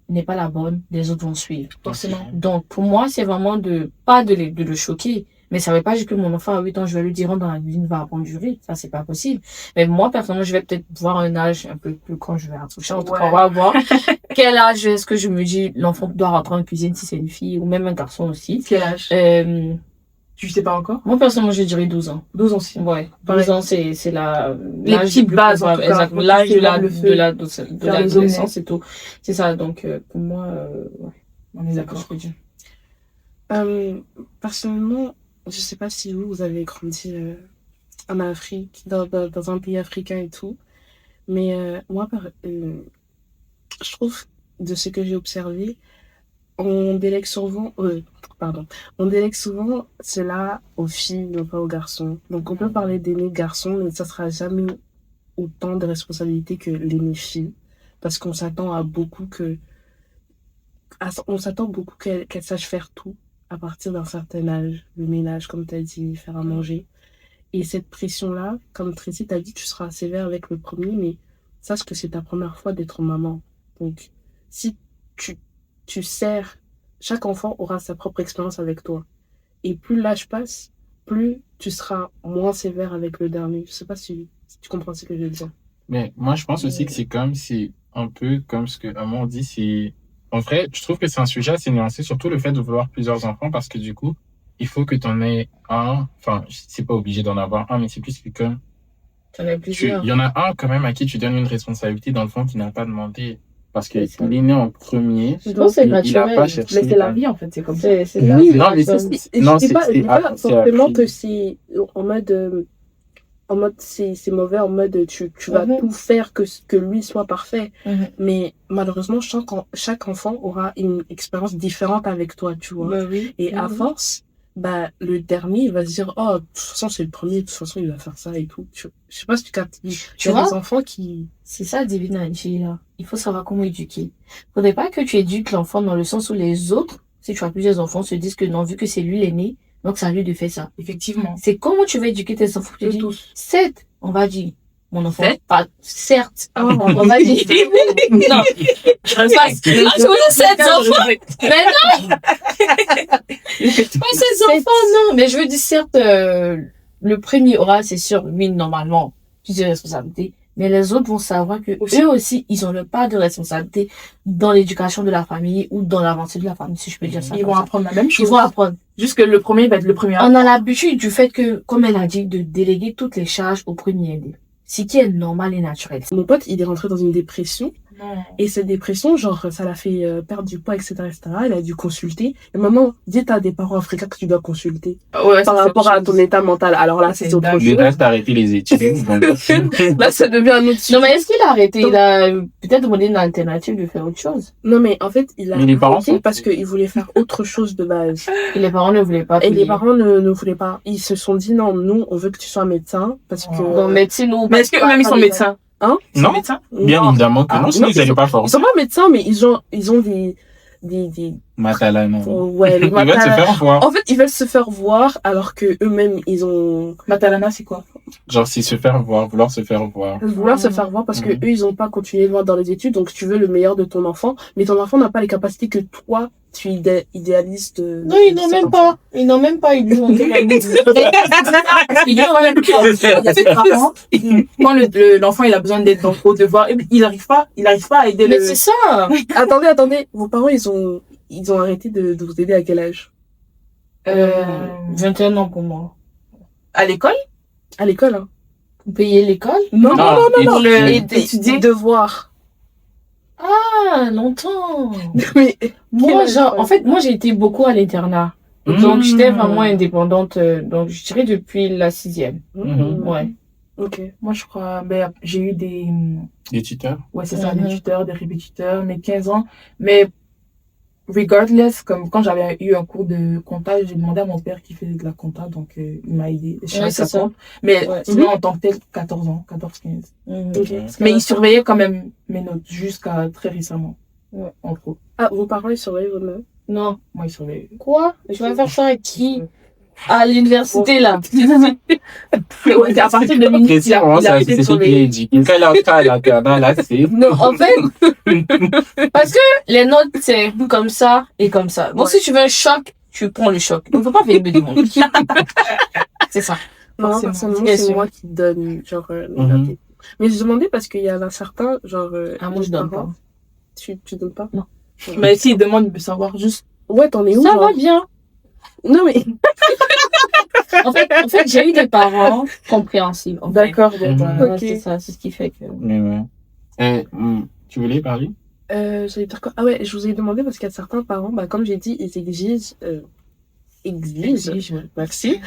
A: n'est pas la bonne, les autres vont suivre.
B: Forcément.
A: Donc, pour moi, c'est vraiment pas de le choquer. Mais ça ne veut pas dire que mon enfant à 8 ans, je vais lui dire, rentre dans la cuisine, va apprendre du riz. Ça, c'est pas possible. Mais moi, personnellement, je vais peut-être voir un âge un peu plus quand je vais approcher. En tout cas, on va voir quel âge est-ce que je me dis, l'enfant doit rentrer en cuisine si c'est une fille ou même un garçon aussi.
B: Quel âge? Tu sais pas encore?
A: Moi, personnellement, je dirais 12 ans.
B: 12 ans aussi.
A: Ouais. 12 ans, c'est
B: les petites bases, en tout cas.
A: Exactement. L'âge de l'adolescence et tout. C'est ça. Donc, pour moi, ouais.
B: On est d'accord.
A: Je peux dire.
D: Personnellement, je sais pas si vous avez grandi en Afrique, dans un pays africain et tout. Mais moi, je trouve, de ce que j'ai observé, on délègue souvent cela aux filles, non pas aux garçons. Donc on peut parler d'aîné garçon, mais ça sera jamais autant de responsabilités que l'aîné fille, parce qu'on s'attend beaucoup qu'elle sache faire tout à partir d'un certain âge, le ménage, comme tu as dit, faire à manger. Et cette pression-là, comme Tracy t'a dit, tu seras sévère avec le premier, mais sache que c'est ta première fois d'être maman. Donc, si tu sers, chaque enfant aura sa propre expérience avec toi. Et plus l'âge passe, plus tu seras moins sévère avec le dernier. Je sais pas si tu comprends ce que je veux dire.
C: Mais moi, je pense aussi que c'est un peu comme ce que Amand dit, c'est... En vrai, je trouve que c'est un sujet assez nuancé, surtout le fait de vouloir plusieurs enfants, parce que du coup, il faut que tu en aies un. Enfin, c'est pas obligé d'en avoir un, mais c'est plus que comme...
A: T'en as plusieurs.
C: Il y en a un quand même à qui tu donnes une responsabilité, dans le fond, qui n'a pas demandé. Parce qu'il est né en premier.
E: Je pense que c'est
C: il a pas cherché.
B: Mais c'est la vie, en fait, c'est comme ça.
E: C'est la
D: Oui,
E: vie.
C: Non, mais
D: je dis pas forcément
C: appris.
D: que c'est en mode c'est mauvais, en mode tu vas tout faire que lui soit parfait. Mais malheureusement, chaque enfant aura une expérience différente avec toi, tu vois.
A: Bah oui.
D: Et à force, bah, le dernier, il va se dire, oh, de toute façon, c'est le premier, de toute façon, il va faire ça et tout. Je sais pas si tu captes. Il y a des enfants qui...
A: C'est ça, Divine Angela. Il faut savoir comment éduquer. Faudrait pas que tu éduques l'enfant dans le sens où les autres, si tu as plusieurs enfants, se disent que non, vu que c'est lui l'aîné, donc c'est à lui de faire ça.
B: Effectivement.
A: C'est comment tu vas éduquer tes enfants. Tu dis,
B: tous.
A: 7, on va dire. Mon enfant,
B: 7?
A: pas, certes. On va dire. Non. Je reste pas. Je voulais 7 enfants. Mais non! Pas 7 enfants, non. Mais je veux dire, certes, le premier aura, c'est sûr, lui, normalement, plusieurs responsabilités. Mais les autres vont savoir que eux aussi, ils ont le part de responsabilité dans l'éducation de la famille ou dans l'avancée de la famille, si je peux dire ça.
B: Ils vont apprendre la même chose.
A: Ils vont apprendre.
B: Juste que le premier va être le premier.
A: On a l'habitude du fait que, comme elle a dit, de déléguer toutes les charges au premier aidé. Ce qui est normal et naturel.
D: Mon pote, il est rentré dans une dépression.
B: Non.
D: Et cette dépression, genre, ça l'a fait perdre du poids, etc., etc. Il a dû consulter. Et maintenant, dis à des parents africains que tu dois consulter.
B: Ouais,
D: Par rapport à ton état mental. Alors là, c'est autre chose.
C: Il reste à arrêter les études. Donc...
D: Là, ça devient un autre sujet.
A: Non, mais est-ce qu'il a arrêté? Il a peut-être demandé une alternative de faire autre chose.
D: Non, mais en fait, il a
C: Mais les parents
D: arrêté
C: sont-
D: parce qu'il voulait faire autre chose de base.
A: Et les parents ne voulaient pas
D: Et
A: payer.
D: les parents ne voulaient pas. Ils se sont dit, non, nous, on veut que tu sois médecin parce que...
A: Donc, médecine ou
B: Mais est-ce qu'eux-mêmes, ils sont médecins?
D: Hein?
B: Ils sont
C: Non.
B: médecins?
C: Bien
D: Non.
C: évidemment que
B: Ah,
C: non, sinon
D: non,
C: ils n'allaient pas fort.
D: Ils sont pas médecins, mais ils ont des
C: Matala, non.
D: ouais, les
C: Ils veulent se
D: matala-
C: faire voir.
D: En fait, ils veulent se faire voir alors que eux-mêmes, ils ont
B: Matalana, c'est quoi?
C: Genre, c'est se faire voir, vouloir se faire voir.
D: vouloir se faire voir parce que
C: Mhm.
D: eux, ils ont pas continué loin dans les études, donc tu veux le meilleur de ton enfant, mais ton enfant n'a pas les capacités que toi, tu idéalises de...
A: Non, ils n'ont même pas. Ils n'ont même pas eu de
B: Il y a des parents, quand l'enfant il a besoin d'aide dans au devoir, il arrive pas à aider
A: Mais
B: le...
A: c'est ça.
D: Attendez, vos parents, ils ont arrêté de vous aider à quel âge?
A: 21 ans pour moi.
B: À l'école?
D: À l'école, hein?
A: Vous payez l'école?
D: Non,
B: Pour le
D: étudier. Devoir.
A: Ah, longtemps.
D: Mais,
A: Moi,
D: âge,
A: genre,
D: ouais.
A: en fait, moi, j'ai été beaucoup à l'internat.
C: Mmh.
A: Donc, j'étais vraiment indépendante. Donc, je dirais depuis la 6e.
C: Mhm.
A: Ouais.
D: Ok.
B: moi je crois, j'ai eu
C: Des tuteurs.
B: ouais c'est ça,
A: Mhm.
B: des tuteurs, des répétiteurs, mes 15 ans, mais regardless, comme quand j'avais eu un cours de compta, j'ai demandé à mon père qui faisait de la compta, donc il m'a aidé. Je savais
E: c'est
B: ça
E: ça.
B: compte. Mais
E: Ouais.
B: sinon, en tant que tel, 14 ans, 14-15.
C: Ouais.
B: Mais il surveillait quand même mes notes jusqu'à très récemment.
E: Ouais.
B: En pro.
D: Ah, vos parents, ils surveillent vos notes?
E: Non.
B: Moi, il surveillait.
E: Quoi? Tu vas faire ça avec qui? À l'université, là.
B: Ouais, c'est à partir de minutes,
C: Précis, vraiment, c'est la
B: arrêté de
C: société qui est
B: surveiller.
C: éduquée. Quand elle est entrée à l'internat, là, c'est.
E: Non, en fait, parce que les notes, c'est comme ça et comme ça. Donc, si tu veux un choc, tu prends le choc. Donc, faut pas faire du monde. C'est ça.
D: Non,
B: Forcément.
D: personnellement,
E: Bien
D: c'est
E: sûr.
D: moi qui donne, genre, les
C: Mhm.
D: papiers. Mais je demandais parce qu'il y en a certains, genre.
E: Ah, moi,
D: les
E: je donne
D: parents-
E: pas.
D: Tu donnes pas?
B: Mais s'il demande, il veut savoir juste.
D: Ouais, t'en es où,
E: Ça
D: genre?
E: va bien.
D: Non, mais.
E: En fait, j'ai eu des parents compréhensifs. en fait.
B: D'accord, donc,
C: Mhm.
D: Ok.
E: C'est ça, c'est ce qui fait que.
C: Mais ouais. Tu voulais parler?
D: J'allais dire quoi? Ah ouais, je vous ai demandé parce qu'il y a certains parents, bah, comme j'ai dit, ils exigent, merci,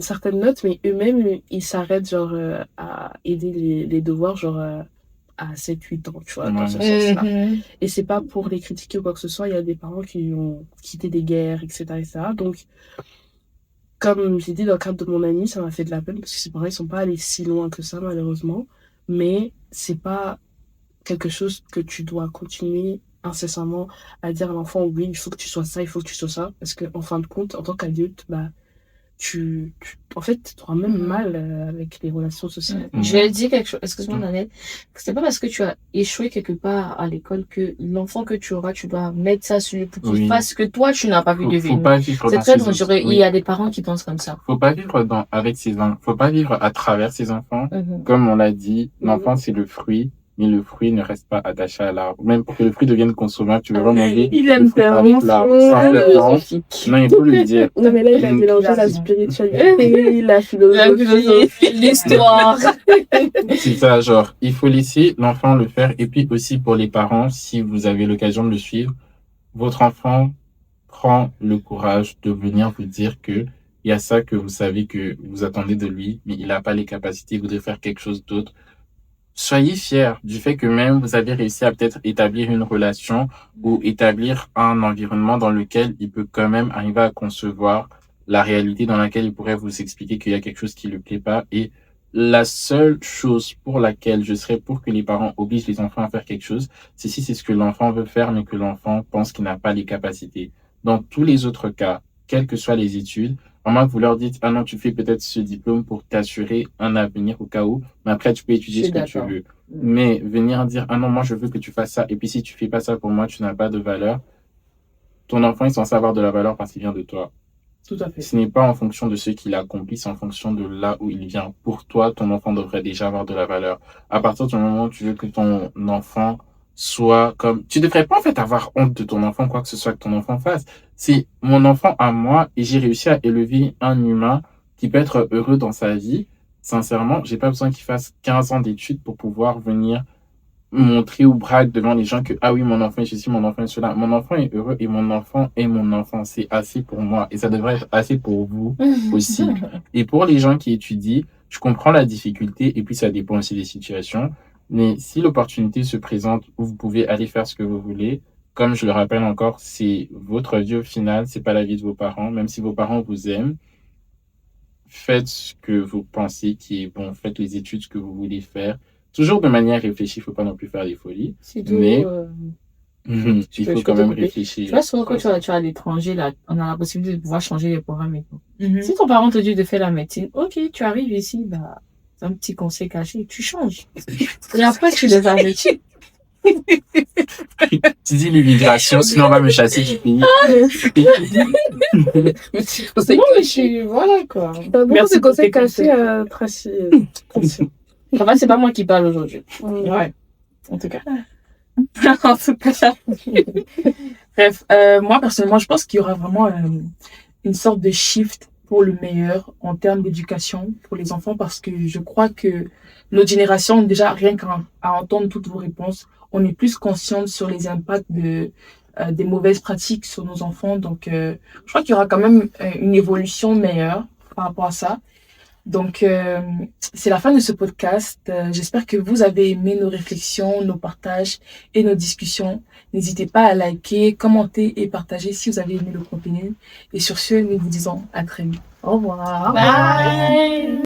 D: certaines notes, mais eux-mêmes, ils s'arrêtent, genre, à aider les devoirs, genre, à 7-8 ans, tu vois, dans ce sens-là. Et c'est pas pour les critiquer ou quoi que ce soit, il y a des parents qui ont quitté des guerres, etc., etc. Donc, comme j'ai dit dans le cadre de mon ami, ça m'a fait de la peine parce que ses parents, ils sont pas allés si loin que ça, malheureusement. Mais c'est pas quelque chose que tu dois continuer incessamment à dire à l'enfant, oui, il faut que tu sois ça, il faut que tu sois ça. Parce que, en fin de compte, en tant qu'adulte, bah, en fait, tu auras même mal avec les relations sociales.
E: Je vais dire quelque chose, excuse-moi, Nanette. C'est pas parce que tu as échoué quelque part à l'école que l'enfant que tu auras, tu dois mettre ça sur lui pour qu'il
C: Oui.
E: fasse ce que toi, tu n'as pas vu
C: Faut
E: devenir.
C: pas vivre
E: C'est
C: dans
E: très
C: ses
E: dangereux.
C: oui.
E: Il y a des parents qui pensent comme ça.
C: Faut pas vivre avec ses enfants. Faut pas vivre à travers ses enfants.
E: Mhm.
C: Comme on l'a dit, l'enfant, c'est le fruit, mais le fruit ne reste pas attaché à l'arbre. Même pour que le fruit devienne consommable, tu veux vraiment manger.
B: Il aime
C: le fruit
B: tellement
C: avec l'arbre,
D: ça.
C: simplement. Non, il faut le dire.
D: Non, mais là, il a mélangé la spiritualité, la philosophie.
E: L'histoire.
C: C'est ça, genre, il faut laisser l'enfant le faire. Et puis aussi pour les parents, si vous avez l'occasion de le suivre, votre enfant prend le courage de venir vous dire que il y a ça que vous savez que vous attendez de lui, mais il n'a pas les capacités, il voudrait faire quelque chose d'autre. Soyez fiers du fait que même vous avez réussi à peut-être établir une relation ou établir un environnement dans lequel il peut quand même arriver à concevoir la réalité dans laquelle il pourrait vous expliquer qu'il y a quelque chose qui ne lui plaît pas. Et la seule chose pour laquelle je serais pour que les parents obligent les enfants à faire quelque chose, c'est si c'est ce que l'enfant veut faire, mais que l'enfant pense qu'il n'a pas les capacités. Dans tous les autres cas, quelles que soient les études, à moins que vous leur dites, ah non, tu fais peut-être ce diplôme pour t'assurer un avenir au cas où, mais après, tu peux étudier
E: Je
C: ce
E: suis
C: que tu
E: d'accord.
C: veux. Mais venir dire, ah non, moi, je veux que tu fasses ça, et puis si tu fais pas ça pour moi, tu n'as pas de valeur, ton enfant est censé avoir de la valeur parce qu'il vient de toi.
B: Tout à fait.
C: Ce n'est pas en fonction de ce qu'il accomplit, c'est en fonction de là où il vient. Pour toi, ton enfant devrait déjà avoir de la valeur. À partir du moment où tu veux que ton enfant soit comme... Tu devrais pas en fait avoir honte de ton enfant, quoi que ce soit que ton enfant fasse. C'est mon enfant à moi et j'ai réussi à élever un humain qui peut être heureux dans sa vie. Sincèrement, j'ai pas besoin qu'il fasse 15 ans d'études pour pouvoir venir montrer ou braque devant les gens que, ah oui, mon enfant est ceci, mon enfant est cela. Mon enfant est heureux et mon enfant est mon enfant. C'est assez pour moi et ça devrait être assez pour vous aussi. Et pour les gens qui étudient, je comprends la difficulté et puis ça dépend aussi des situations. Mais si l'opportunité se présente où vous pouvez aller faire ce que vous voulez, comme je le rappelle encore, c'est votre vie au final, c'est pas la vie de vos parents. Même si vos parents vous aiment, faites ce que vous pensez qui est bon, faites les études que vous voulez faire. Toujours de manière réfléchie, il faut pas non plus faire des folies. Mais il faut quand même réfléchir.
E: Tu vois, souvent quand tu vas à l'étranger, là, on a la possibilité de pouvoir changer les programmes et tout. Si ton parent te dit de faire la médecine, ok, tu arrives ici, bah, c'est un petit conseil caché, tu changes. Et après, tu les as métiers.
C: Tu dis l'immigration, sinon on va me chasser du pays.
E: Non, mais je suis, voilà, quoi.
D: T'as beaucoup
B: Merci
D: de
B: pour
D: conseils
B: tes conseils.
D: cachés, Tracy.
E: Ça va, c'est pas moi qui parle aujourd'hui. Ouais. En tout cas.
B: En tout cas. Bref, moi personnellement, je pense qu'il y aura vraiment une sorte de shift pour le meilleur en termes d'éducation pour les enfants parce que je crois que notre génération, déjà rien qu'à entendre toutes vos réponses, on est plus consciente sur les impacts des mauvaises pratiques sur nos enfants. Donc, je crois qu'il y aura quand même une évolution meilleure par rapport à ça. Donc, c'est la fin de ce podcast. J'espère que vous avez aimé nos réflexions, nos partages et nos discussions. N'hésitez pas à liker, commenter et partager si vous avez aimé le contenu. Et sur ce, nous vous disons à très vite. Au revoir.
A: Bye.